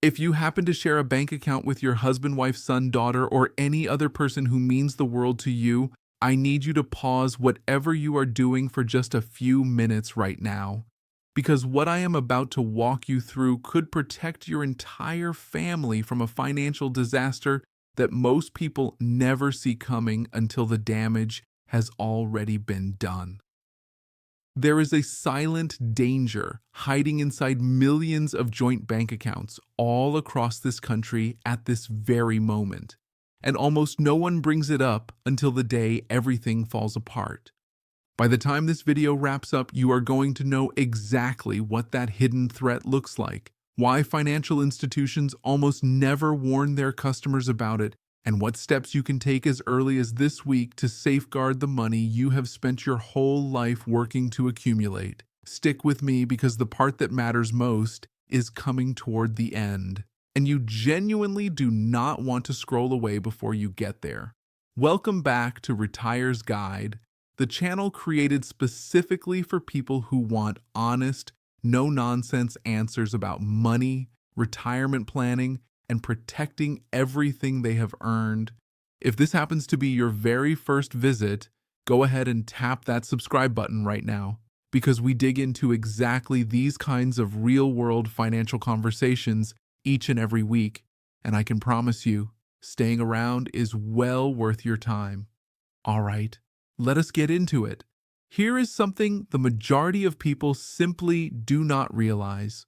If you happen to share a bank account with your husband, wife, son, daughter, or any other person who means the world to you, I need you to pause whatever you are doing for just a few minutes right now. Because what I am about to walk you through could protect your entire family from a financial disaster that most people never see coming until the damage has already been done. There is a silent danger hiding inside millions of joint bank accounts all across this country at this very moment, and almost no one brings it up until the day everything falls apart. By the time this video wraps up, you are going to know exactly what that hidden threat looks like, why financial institutions almost never warn their customers about it, and what steps you can take as early as this week to safeguard the money you have spent your whole life working to accumulate. Stick with me because the part that matters most is coming toward the end, and you genuinely do not want to scroll away before you get there. Welcome back to Retiree's Guide, the channel created specifically for people who want honest, no-nonsense answers about money, retirement planning, and protecting everything they have earned. If this happens to be your very first visit, go ahead and tap that subscribe button right now, because we dig into exactly these kinds of real-world financial conversations each and every week, and I can promise you, staying around is well worth your time. All right, let us get into it. Here is something the majority of people simply do not realize.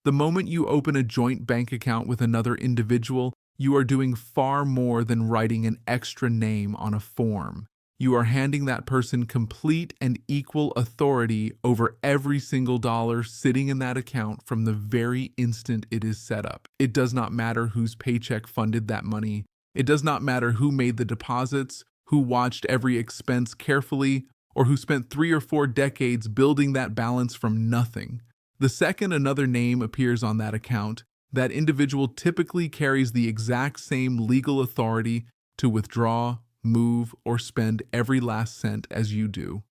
The moment you open a joint bank account with another individual, you are doing far more than writing an extra name on a form. You are handing that person complete and equal authority over every single dollar sitting in that account from the very instant it is set up. It does not matter whose paycheck funded that money. It does not matter who made the deposits, who watched every expense carefully, or who spent 3 or 4 decades building that balance from nothing. The second another name appears on that account, that individual typically carries the exact same legal authority to withdraw, move, or spend every last cent as you do.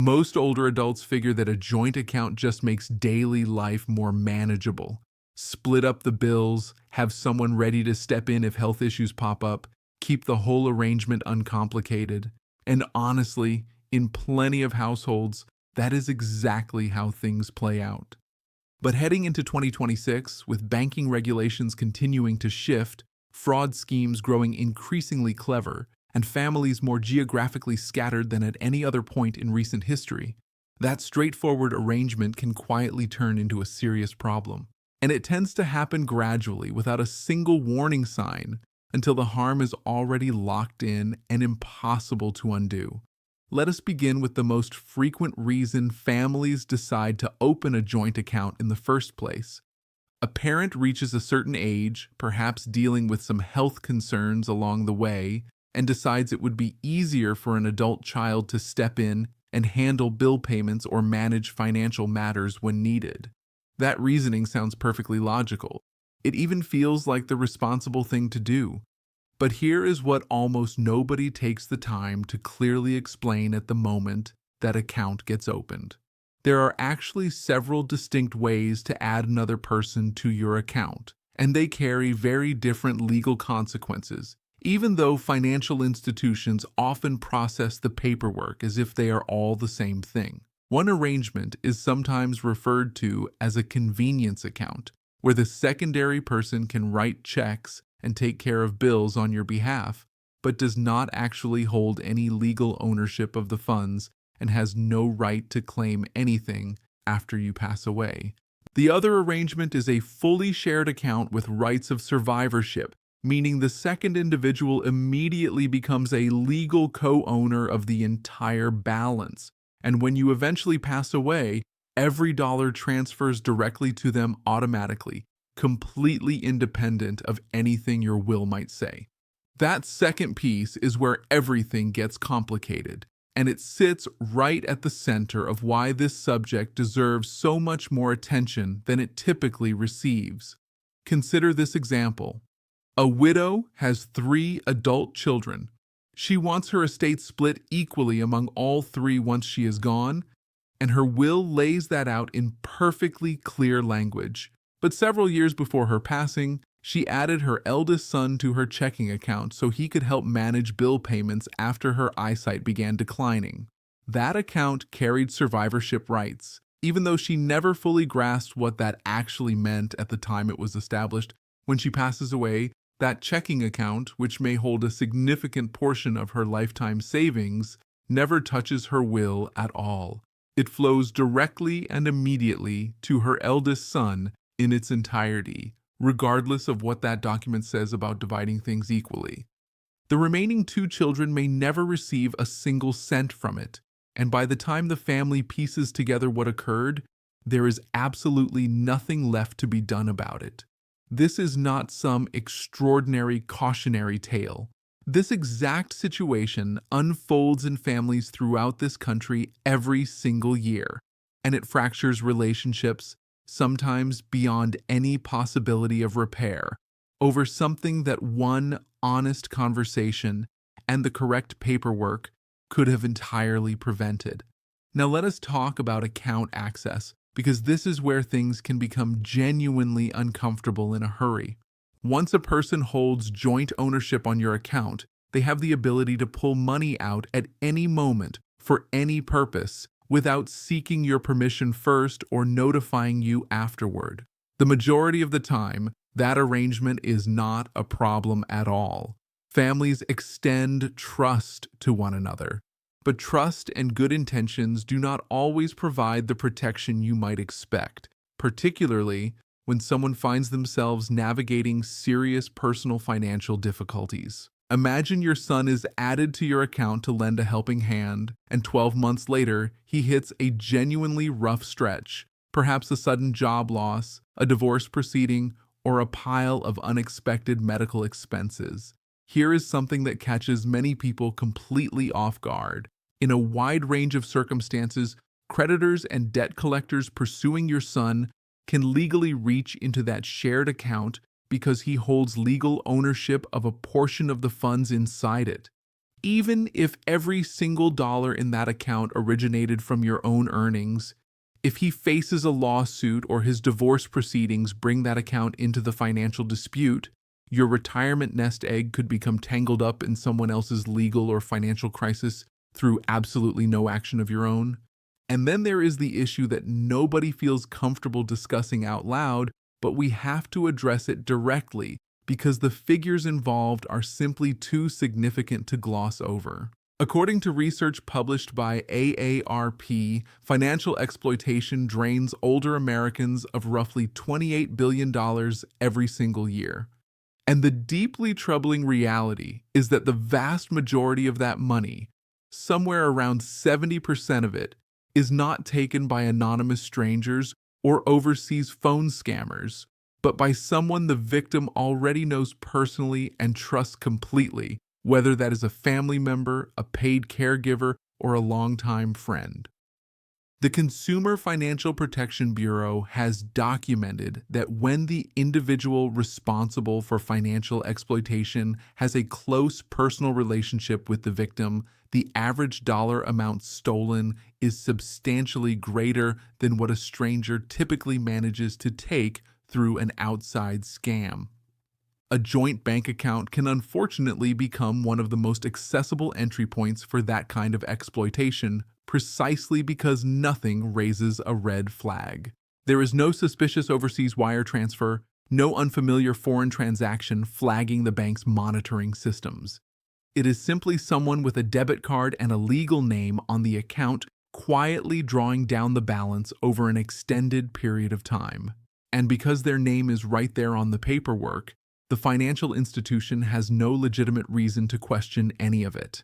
Most older adults figure that a joint account just makes daily life more manageable. Split up the bills, have someone ready to step in if health issues pop up, keep the whole arrangement uncomplicated. And honestly, in plenty of households, that is exactly how things play out. But heading into 2026, with banking regulations continuing to shift, fraud schemes growing increasingly clever, and families more geographically scattered than at any other point in recent history, that straightforward arrangement can quietly turn into a serious problem. And it tends to happen gradually, without a single warning sign, until the harm is already locked in and impossible to undo. Let us begin with the most frequent reason families decide to open a joint account in the first place. A parent reaches a certain age, perhaps dealing with some health concerns along the way, and decides it would be easier for an adult child to step in and handle bill payments or manage financial matters when needed. That reasoning sounds perfectly logical. It even feels like the responsible thing to do. But here is what almost nobody takes the time to clearly explain at the moment that account gets opened. There are actually several distinct ways to add another person to your account, and they carry very different legal consequences, even though financial institutions often process the paperwork as if they are all the same thing. One arrangement is sometimes referred to as a convenience account, where the secondary person can write checks and take care of bills on your behalf, but does not actually hold any legal ownership of the funds and has no right to claim anything after you pass away. The other arrangement is a fully shared account with rights of survivorship, meaning the second individual immediately becomes a legal co-owner of the entire balance, and when you eventually pass away, every dollar transfers directly to them automatically, completely independent of anything your will might say. That second piece is where everything gets complicated, and it sits right at the center of why this subject deserves so much more attention than it typically receives. Consider this example. A widow has 3 adult children. She wants her estate split equally among all 3 once she is gone, and her will lays that out in perfectly clear language. But several years before her passing, she added her eldest son to her checking account so he could help manage bill payments after her eyesight began declining. That account carried survivorship rights, even though she never fully grasped what that actually meant at the time it was established. When she passes away, that checking account, which may hold a significant portion of her lifetime savings, never touches her will at all. It flows directly and immediately to her eldest son in its entirety, regardless of what that document says about dividing things equally. The remaining two children may never receive a single cent from it, and by the time the family pieces together what occurred, there is absolutely nothing left to be done about it. This is not some extraordinary cautionary tale. This exact situation unfolds in families throughout this country every single year, and it fractures relationships, sometimes beyond any possibility of repair, over something that one honest conversation and the correct paperwork could have entirely prevented. Now let us talk about account access, because this is where things can become genuinely uncomfortable in a hurry. Once a person holds joint ownership on your account, they have the ability to pull money out at any moment for any purpose without seeking your permission first or notifying you afterward. The majority of the time, that arrangement is not a problem at all. Families extend trust to one another, but trust and good intentions do not always provide the protection you might expect, particularly when someone finds themselves navigating serious personal financial difficulties. Imagine your son is added to your account to lend a helping hand, and 12 months later, he hits a genuinely rough stretch, perhaps a sudden job loss, a divorce proceeding, or a pile of unexpected medical expenses. Here is something that catches many people completely off guard. In a wide range of circumstances, creditors and debt collectors pursuing your son can legally reach into that shared account because he holds legal ownership of a portion of the funds inside it. Even if every single dollar in that account originated from your own earnings, if he faces a lawsuit or his divorce proceedings bring that account into the financial dispute, your retirement nest egg could become tangled up in someone else's legal or financial crisis through absolutely no action of your own. And then there is the issue that nobody feels comfortable discussing out loud, but we have to address it directly because the figures involved are simply too significant to gloss over. According to research published by AARP, financial exploitation drains older Americans of roughly $28 billion every single year. And the deeply troubling reality is that the vast majority of that money, somewhere around 70% of it, is not taken by anonymous strangers or overseas phone scammers, but by someone the victim already knows personally and trusts completely, whether that is a family member, a paid caregiver, or a longtime friend. The Consumer Financial Protection Bureau has documented that when the individual responsible for financial exploitation has a close personal relationship with the victim, the average dollar amount stolen is substantially greater than what a stranger typically manages to take through an outside scam. A joint bank account can unfortunately become one of the most accessible entry points for that kind of exploitation, precisely because nothing raises a red flag. There is no suspicious overseas wire transfer, no unfamiliar foreign transaction flagging the bank's monitoring systems. It is simply someone with a debit card and a legal name on the account quietly drawing down the balance over an extended period of time. And because their name is right there on the paperwork, the financial institution has no legitimate reason to question any of it.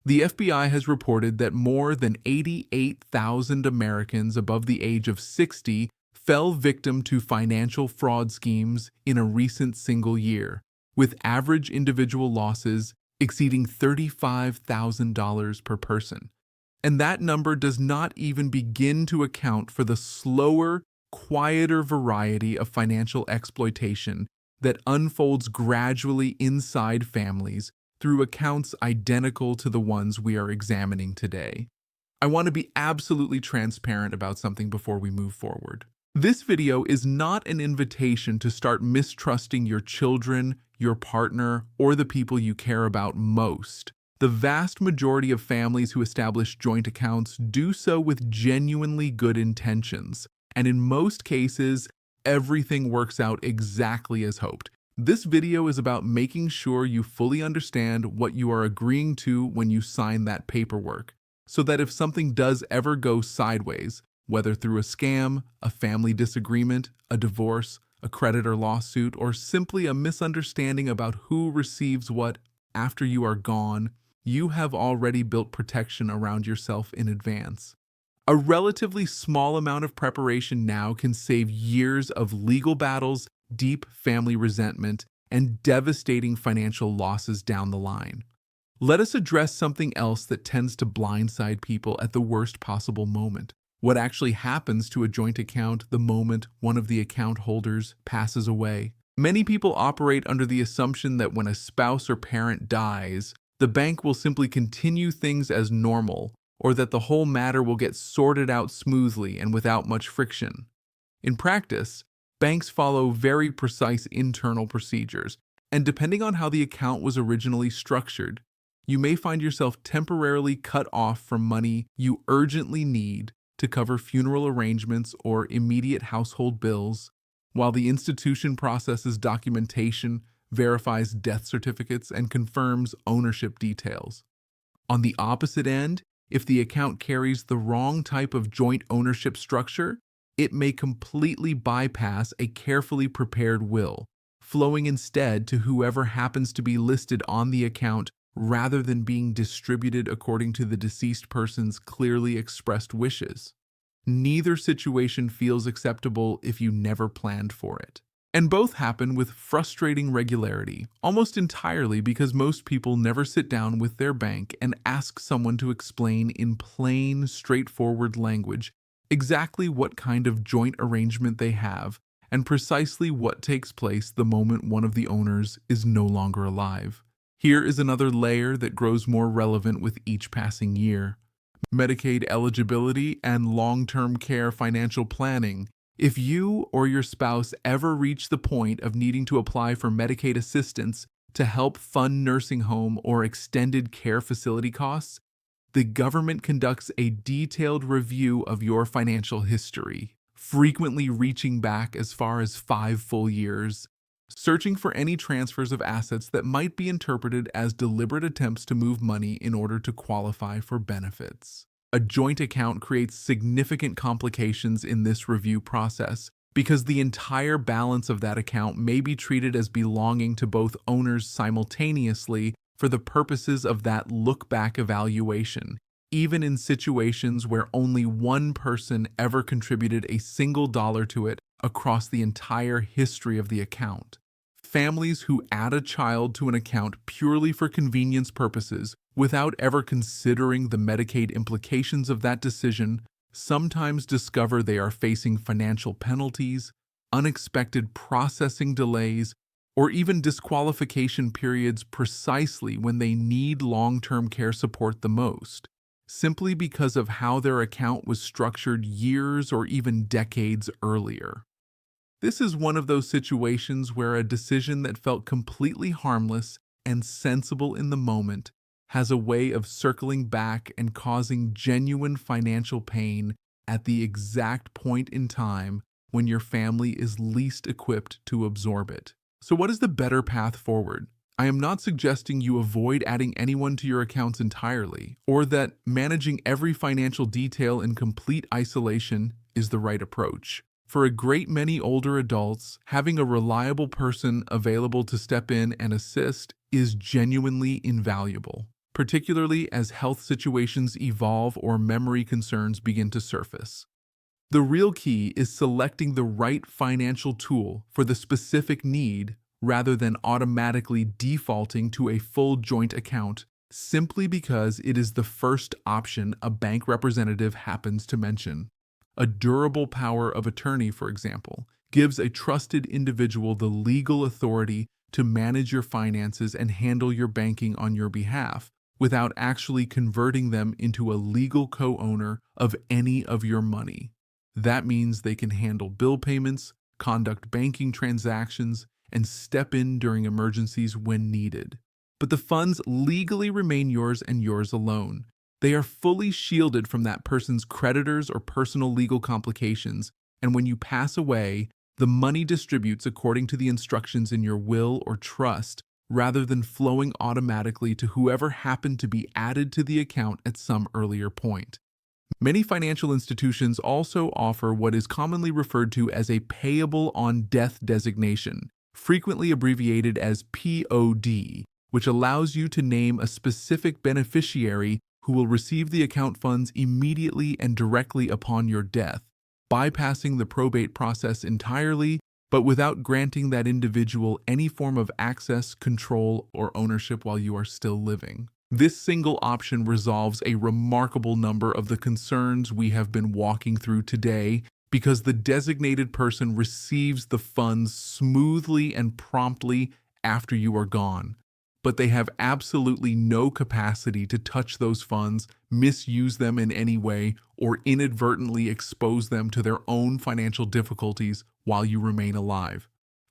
The FBI has reported that more than 88,000 Americans above the age of 60 fell victim to financial fraud schemes in a recent single year, with average individual losses exceeding $35,000 per person. And that number does not even begin to account for the slower, quieter variety of financial exploitation that unfolds gradually inside families through accounts identical to the ones we are examining today. I want to be absolutely transparent about something before we move forward. This video is not an invitation to start mistrusting your children, your partner, or the people you care about most. The vast majority of families who establish joint accounts do so with genuinely good intentions, and in most cases, everything works out exactly as hoped. This video is about making sure you fully understand what you are agreeing to when you sign that paperwork, so that if something does ever go sideways, whether through a scam, a family disagreement, a divorce, a creditor lawsuit, or simply a misunderstanding about who receives what after you are gone, you have already built protection around yourself in advance. A relatively small amount of preparation now can save years of legal battles, deep family resentment, and devastating financial losses down the line. Let us address something else that tends to blindside people at the worst possible moment. What actually happens to a joint account the moment one of the account holders passes away. Many people operate under the assumption that when a spouse or parent dies, the bank will simply continue things as normal, or that the whole matter will get sorted out smoothly and without much friction. In practice, banks follow very precise internal procedures, and depending on how the account was originally structured, you may find yourself temporarily cut off from money you urgently need to cover funeral arrangements or immediate household bills, while the institution processes documentation, verifies death certificates, and confirms ownership details. On the opposite end, if the account carries the wrong type of joint ownership structure, it may completely bypass a carefully prepared will, flowing instead to whoever happens to be listed on the account rather than being distributed according to the deceased person's clearly expressed wishes. Neither situation feels acceptable if you never planned for it. And both happen with frustrating regularity, almost entirely because most people never sit down with their bank and ask someone to explain in plain, straightforward language exactly what kind of joint arrangement they have and precisely what takes place the moment one of the owners is no longer alive. Here is another layer that grows more relevant with each passing year. Medicaid eligibility and long-term care financial planning. If you or your spouse ever reach the point of needing to apply for Medicaid assistance to help fund nursing home or extended care facility costs, the government conducts a detailed review of your financial history, frequently reaching back as far as 5 full years, searching for any transfers of assets that might be interpreted as deliberate attempts to move money in order to qualify for benefits. A joint account creates significant complications in this review process because the entire balance of that account may be treated as belonging to both owners simultaneously for the purposes of that look-back evaluation, even in situations where only one person ever contributed a single dollar to it across the entire history of the account. Families who add a child to an account purely for convenience purposes without ever considering the Medicaid implications of that decision sometimes discover they are facing financial penalties, unexpected processing delays, or even disqualification periods precisely when they need long-term care support the most, simply because of how their account was structured years or even decades earlier. This is one of those situations where a decision that felt completely harmless and sensible in the moment has a way of circling back and causing genuine financial pain at the exact point in time when your family is least equipped to absorb it. So what is the better path forward? I am not suggesting you avoid adding anyone to your accounts entirely, or that managing every financial detail in complete isolation is the right approach. For a great many older adults, having a reliable person available to step in and assist is genuinely invaluable, particularly as health situations evolve or memory concerns begin to surface. The real key is selecting the right financial tool for the specific need rather than automatically defaulting to a full joint account simply because it is the first option a bank representative happens to mention. A durable power of attorney, for example, gives a trusted individual the legal authority to manage your finances and handle your banking on your behalf without actually converting them into a legal co-owner of any of your money. That means they can handle bill payments, conduct banking transactions, and step in during emergencies when needed. But the funds legally remain yours and yours alone. They are fully shielded from that person's creditors or personal legal complications, and when you pass away, the money distributes according to the instructions in your will or trust, rather than flowing automatically to whoever happened to be added to the account at some earlier point. Many financial institutions also offer what is commonly referred to as a payable on death designation, frequently abbreviated as POD, which allows you to name a specific beneficiary who will receive the account funds immediately and directly upon your death, bypassing the probate process entirely, but without granting that individual any form of access, control, or ownership while you are still living. This single option resolves a remarkable number of the concerns we have been walking through today because the designated person receives the funds smoothly and promptly after you are gone. But they have absolutely no capacity to touch those funds, misuse them in any way, or inadvertently expose them to their own financial difficulties while you remain alive.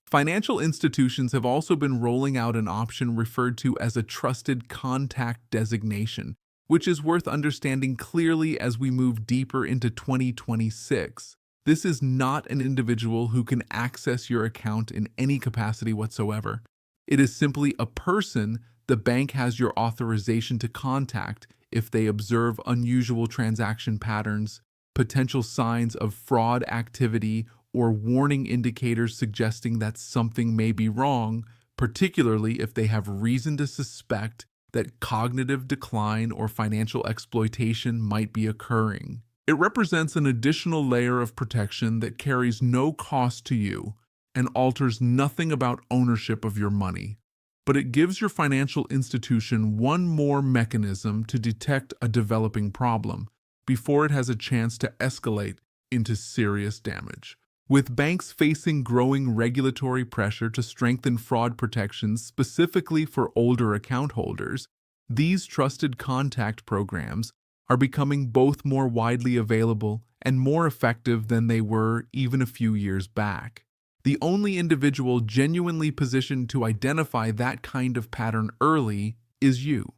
Financial institutions have also been rolling out an option referred to as a trusted contact designation, which is worth understanding clearly as we move deeper into 2026. This is not an individual who can access your account in any capacity whatsoever. It is simply a person the bank has your authorization to contact if they observe unusual transaction patterns, potential signs of fraud activity, or warning indicators suggesting that something may be wrong, particularly if they have reason to suspect that cognitive decline or financial exploitation might be occurring. It represents an additional layer of protection that carries no cost to you and alters nothing about ownership of your money. But it gives your financial institution one more mechanism to detect a developing problem before it has a chance to escalate into serious damage. With banks facing growing regulatory pressure to strengthen fraud protections specifically for older account holders, these trusted contact programs are becoming both more widely available and more effective than they were even a few years back. The only individual genuinely positioned to identify that kind of pattern early is you.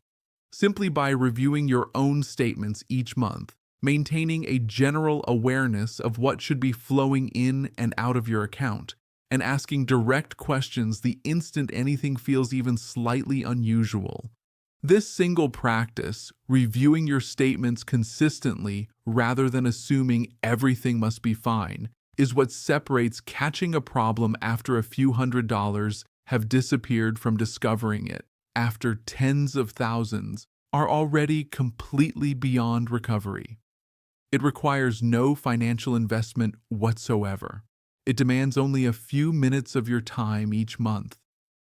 Simply by reviewing your own statements each month, maintaining a general awareness of what should be flowing in and out of your account, and asking direct questions the instant anything feels even slightly unusual. This single practice, reviewing your statements consistently rather than assuming everything must be fine, is what separates catching a problem after a few $100s have disappeared from discovering it after tens of thousands are already completely beyond recovery. It requires no financial investment whatsoever. It demands only a few minutes of your time each month,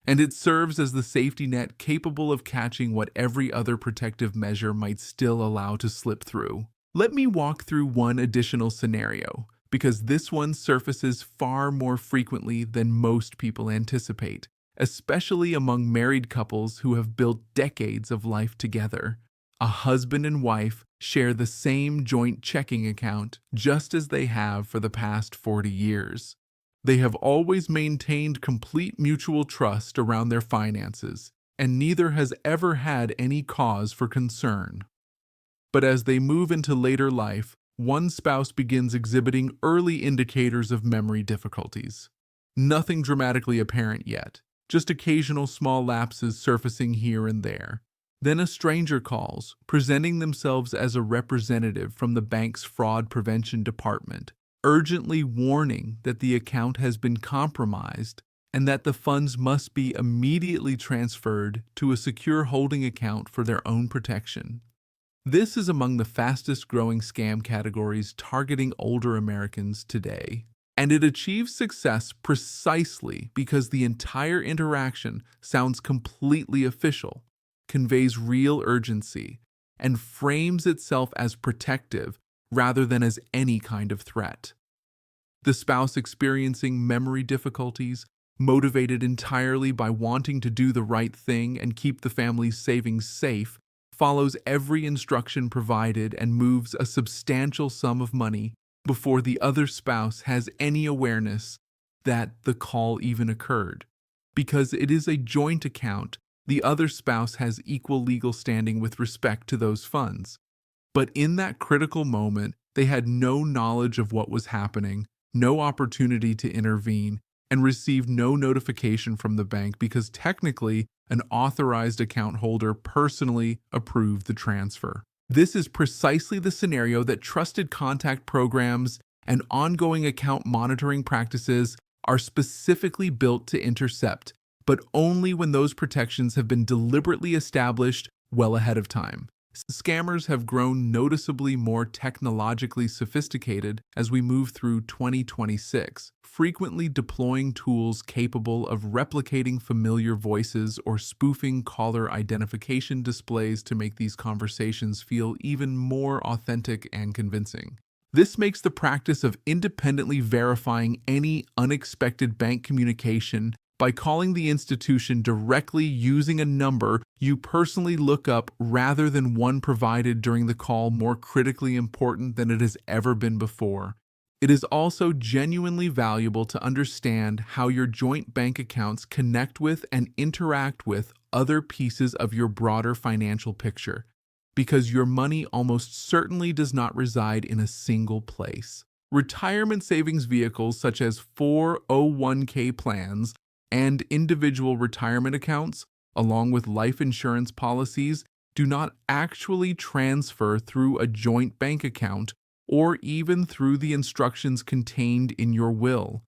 and it serves as the safety net capable of catching what every other protective measure might still allow to slip through. Let me walk through one additional scenario, because this one surfaces far more frequently than most people anticipate, especially among married couples who have built decades of life together. A husband and wife share the same joint checking account just as they have for the past 40 years. They have always maintained complete mutual trust around their finances, and neither has ever had any cause for concern. But as they move into later life, one spouse begins exhibiting early indicators of memory difficulties. Nothing dramatically apparent yet, just occasional small lapses surfacing here and there. Then a stranger calls, presenting themselves as a representative from the bank's fraud prevention department, urgently warning that the account has been compromised and that the funds must be immediately transferred to a secure holding account for their own protection. This is among the fastest growing scam categories targeting older Americans today. And it achieves success precisely because the entire interaction sounds completely official, conveys real urgency, and frames itself as protective rather than as any kind of threat. The spouse experiencing memory difficulties, motivated entirely by wanting to do the right thing and keep the family's savings safe, follows every instruction provided and moves a substantial sum of money before the other spouse has any awareness that the call even occurred. Because it is a joint account, the other spouse has equal legal standing with respect to those funds. But in that critical moment, they had no knowledge of what was happening, no opportunity to intervene, and received no notification from the bank because technically an authorized account holder personally approved the transfer. This is precisely the scenario that trusted contact programs and ongoing account monitoring practices are specifically built to intercept, but only when those protections have been deliberately established well ahead of time. Scammers have grown noticeably more technologically sophisticated as we move through 2026, frequently deploying tools capable of replicating familiar voices or spoofing caller identification displays to make these conversations feel even more authentic and convincing. This makes the practice of independently verifying any unexpected bank communication by calling the institution directly using a number you personally look up rather than one provided during the call more critically important than it has ever been before. It is also genuinely valuable to understand how your joint bank accounts connect with and interact with other pieces of your broader financial picture, because your money almost certainly does not reside in a single place. Retirement savings vehicles such as 401k plans and individual retirement accounts, along with life insurance policies, do not actually transfer through a joint bank account or even through the instructions contained in your will.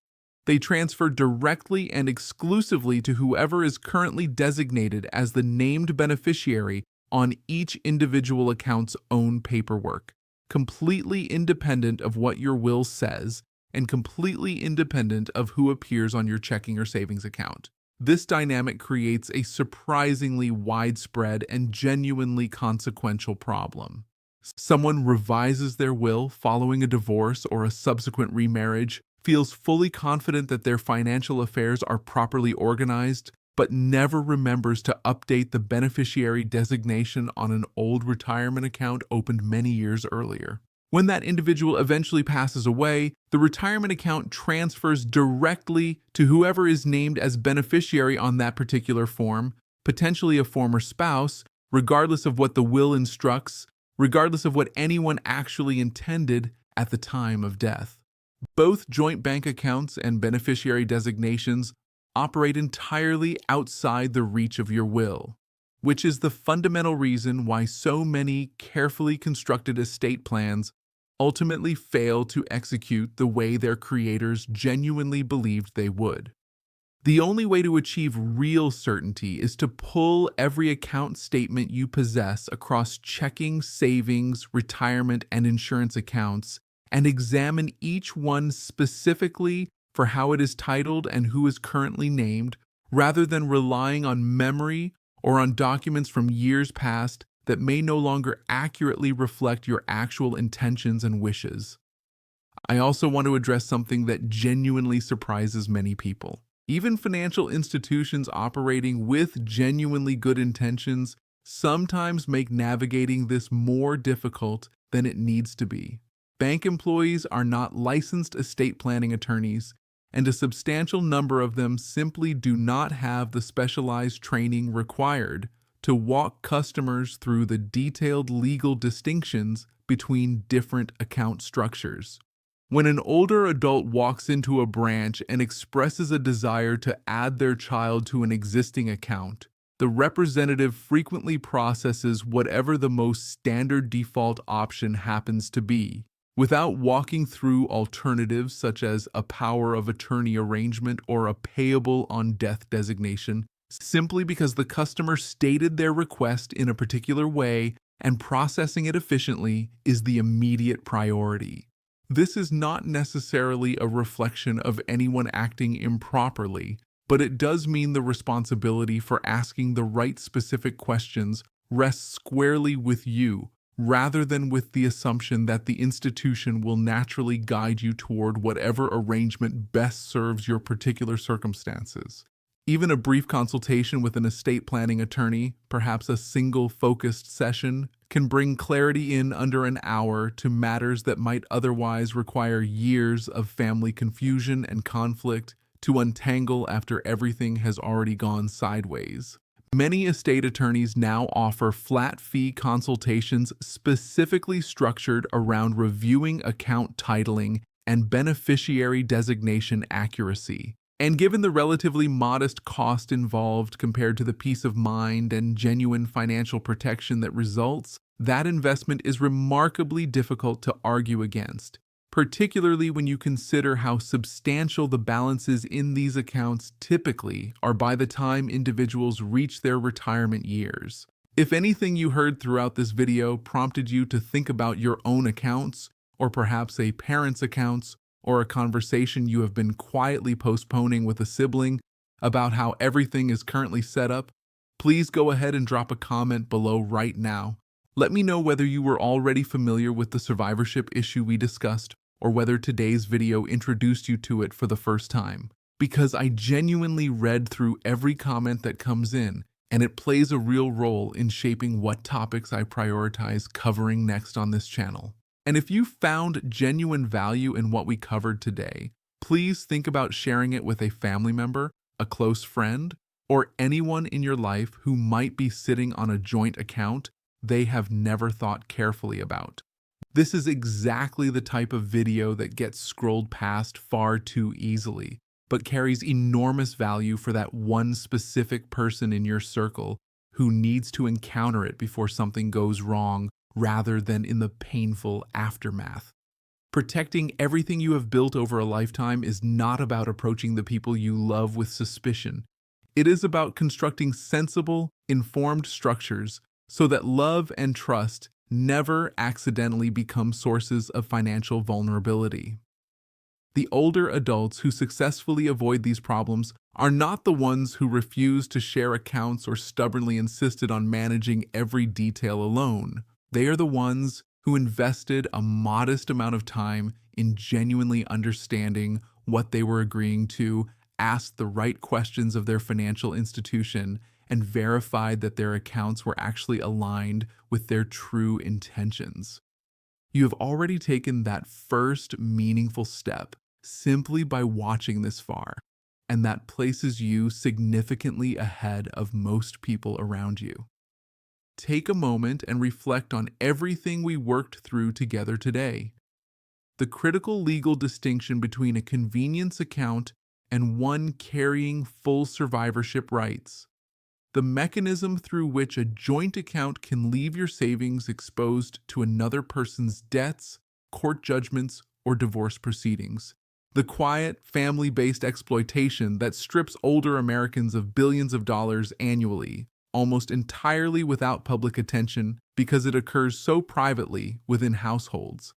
They transfer directly and exclusively to whoever is currently designated as the named beneficiary on each individual account's own paperwork, completely independent of what your will says and completely independent of who appears on your checking or savings account. This dynamic creates a surprisingly widespread and genuinely consequential problem. Someone revises their will following a divorce or a subsequent remarriage, feels fully confident that their financial affairs are properly organized, but never remembers to update the beneficiary designation on an old retirement account opened many years earlier. When that individual eventually passes away, the retirement account transfers directly to whoever is named as beneficiary on that particular form, potentially a former spouse, regardless of what the will instructs, regardless of what anyone actually intended at the time of death. Both joint bank accounts and beneficiary designations operate entirely outside the reach of your will, which is the fundamental reason why so many carefully constructed estate plans ultimately fail to execute the way their creators genuinely believed they would. The only way to achieve real certainty is to pull every account statement you possess across checking, savings, retirement, and insurance accounts and examine each one specifically for how it is titled and who is currently named, rather than relying on memory or on documents from years past that may no longer accurately reflect your actual intentions and wishes. I also want to address something that genuinely surprises many people. Even financial institutions operating with genuinely good intentions sometimes make navigating this more difficult than it needs to be. Bank employees are not licensed estate planning attorneys, and a substantial number of them simply do not have the specialized training required to walk customers through the detailed legal distinctions between different account structures. When an older adult walks into a branch and expresses a desire to add their child to an existing account, the representative frequently processes whatever the most standard default option happens to be, without walking through alternatives such as a power of attorney arrangement or a payable on death designation, simply because the customer stated their request in a particular way and processing it efficiently is the immediate priority. This is not necessarily a reflection of anyone acting improperly, but it does mean the responsibility for asking the right specific questions rests squarely with you, rather than with the assumption that the institution will naturally guide you toward whatever arrangement best serves your particular circumstances. Even a brief consultation with an estate planning attorney, perhaps a single focused session, can bring clarity in under an hour to matters that might otherwise require years of family confusion and conflict to untangle after everything has already gone sideways. Many estate attorneys now offer flat-fee consultations specifically structured around reviewing account titling and beneficiary designation accuracy. And given the relatively modest cost involved compared to the peace of mind and genuine financial protection that results, that investment is remarkably difficult to argue against, particularly when you consider how substantial the balances in these accounts typically are by the time individuals reach their retirement years. If anything you heard throughout this video prompted you to think about your own accounts, or perhaps a parent's accounts, or a conversation you have been quietly postponing with a sibling about how everything is currently set up, please go ahead and drop a comment below right now. Let me know whether you were already familiar with the survivorship issue we discussed, or whether today's video introduced you to it for the first time. Because I genuinely read through every comment that comes in, and it plays a real role in shaping what topics I prioritize covering next on this channel. And if you found genuine value in what we covered today, please think about sharing it with a family member, a close friend, or anyone in your life who might be sitting on a joint account they have never thought carefully about. This is exactly the type of video that gets scrolled past far too easily, but carries enormous value for that one specific person in your circle who needs to encounter it before something goes wrong, rather than in the painful aftermath. Protecting everything you have built over a lifetime is not about approaching the people you love with suspicion. It is about constructing sensible, informed structures so that love and trust never accidentally become sources of financial vulnerability. The older adults who successfully avoid these problems are not the ones who refuse to share accounts or stubbornly insisted on managing every detail alone. They are the ones who invested a modest amount of time in genuinely understanding what they were agreeing to, asked the right questions of their financial institution, and verified that their accounts were actually aligned with their true intentions. You have already taken that first meaningful step simply by watching this far, and that places you significantly ahead of most people around you. Take a moment and reflect on everything we worked through together today. The critical legal distinction between a convenience account and one carrying full survivorship rights. The mechanism through which a joint account can leave your savings exposed to another person's debts, court judgments, or divorce proceedings. The quiet, family-based exploitation that strips older Americans of billions of dollars annually, almost entirely without public attention because it occurs so privately within households.